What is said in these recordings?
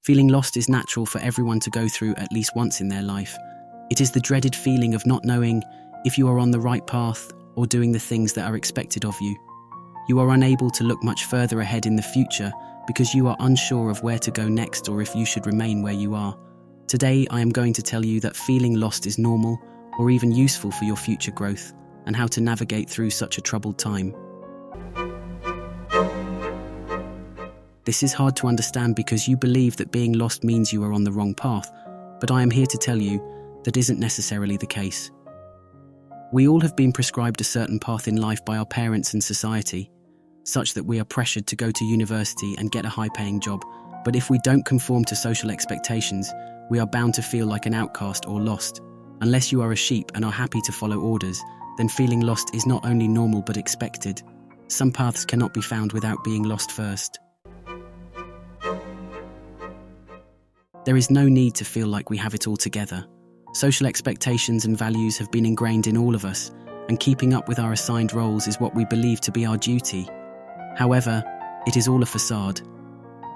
Feeling lost is natural for everyone to go through at least once in their life. It is the dreaded feeling of not knowing if you are on the right path or doing the things that are expected of you. You are unable to look much further ahead in the future because you are unsure of where to go next or if you should remain where you are. Today, I am going to tell you that feeling lost is normal or even useful for your future growth and how to navigate through such a troubled time. This is hard to understand because you believe that being lost means you are on the wrong path, but I am here to tell you that isn't necessarily the case. We all have been prescribed a certain path in life by our parents and society, such that we are pressured to go to university and get a high-paying job. But if we don't conform to social expectations, we are bound to feel like an outcast or lost. Unless you are a sheep and are happy to follow orders, then feeling lost is not only normal but expected. Some paths cannot be found without being lost first. There is no need to feel like we have it all together. Social expectations and values have been ingrained in all of us, and keeping up with our assigned roles is what we believe to be our duty. However, it is all a facade.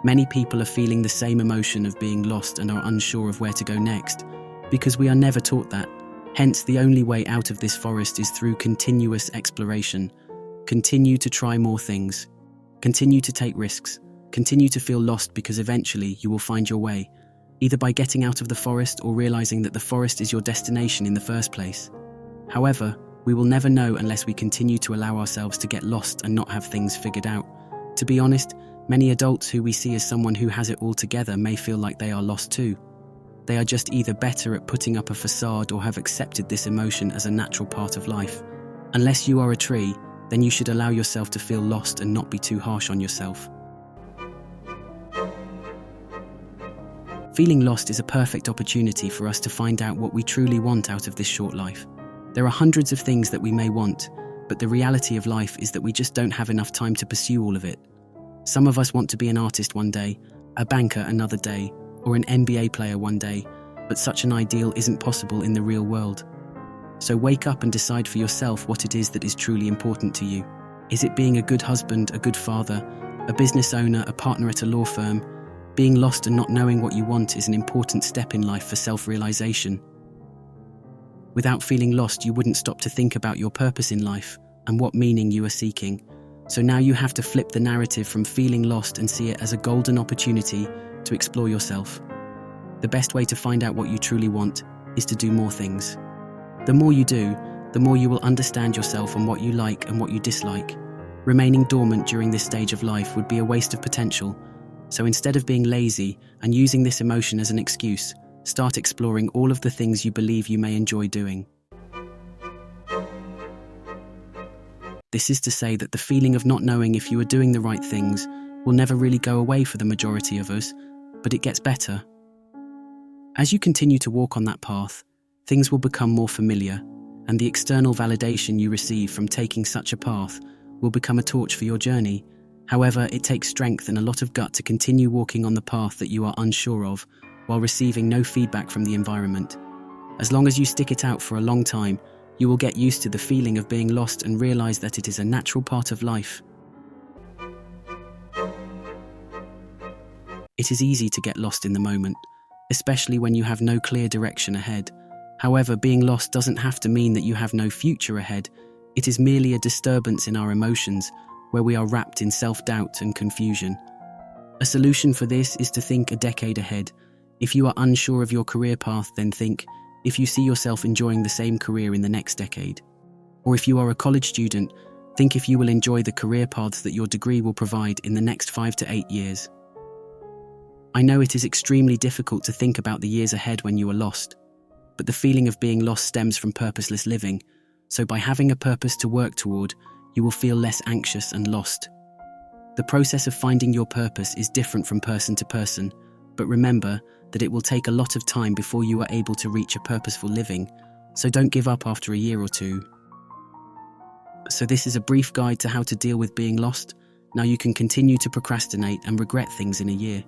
Many people are feeling the same emotion of being lost and are unsure of where to go next, because we are never taught that. Hence, the only way out of this forest is through continuous exploration. Continue to try more things. Continue to take risks. Continue to feel lost because eventually you will find your way, either by getting out of the forest or realizing that the forest is your destination in the first place. However, we will never know unless we continue to allow ourselves to get lost and not have things figured out. To be honest, many adults who we see as someone who has it all together may feel like they are lost too. They are just either better at putting up a facade or have accepted this emotion as a natural part of life. Unless you are a tree, then you should allow yourself to feel lost and not be too harsh on yourself. Feeling lost is a perfect opportunity for us to find out what we truly want out of this short life. There are hundreds of things that we may want, but the reality of life is that we just don't have enough time to pursue all of it. Some of us want to be an artist one day, a banker another day, or an NBA player one day, but such an ideal isn't possible in the real world. So wake up and decide for yourself what it is that is truly important to you. Is it being a good husband, a good father, a business owner, a partner at a law firm? Being lost and not knowing what you want is an important step in life for self-realization. Without feeling lost, you wouldn't stop to think about your purpose in life and what meaning you are seeking. So now you have to flip the narrative from feeling lost and see it as a golden opportunity to explore yourself. The best way to find out what you truly want is to do more things. The more you do, the more you will understand yourself and what you like and what you dislike. Remaining dormant during this stage of life would be a waste of potential. So instead of being lazy and using this emotion as an excuse, start exploring all of the things you believe you may enjoy doing. This is to say that the feeling of not knowing if you are doing the right things will never really go away for the majority of us, but it gets better. As you continue to walk on that path, things will become more familiar, and the external validation you receive from taking such a path will become a torch for your journey. However, it takes strength and a lot of gut to continue walking on the path that you are unsure of, while receiving no feedback from the environment. As long as you stick it out for a long time, you will get used to the feeling of being lost and realize that it is a natural part of life. It is easy to get lost in the moment, especially when you have no clear direction ahead. However, being lost doesn't have to mean that you have no future ahead. It is merely a disturbance in our emotions, where we are wrapped in self-doubt and confusion. A solution for this is to think a decade ahead. If you are unsure of your career path, then think if you see yourself enjoying the same career in the next decade. Or if you are a college student, think if you will enjoy the career paths that your degree will provide in the next 5 to 8 years. I know it is extremely difficult to think about the years ahead when you are lost, but the feeling of being lost stems from purposeless living, so by having a purpose to work toward, you will feel less anxious and lost. The process of finding your purpose is different from person to person, but remember that it will take a lot of time before you are able to reach a purposeful living, so don't give up after a year or two. So this is a brief guide to how to deal with being lost. Now you can continue to procrastinate and regret things in a year.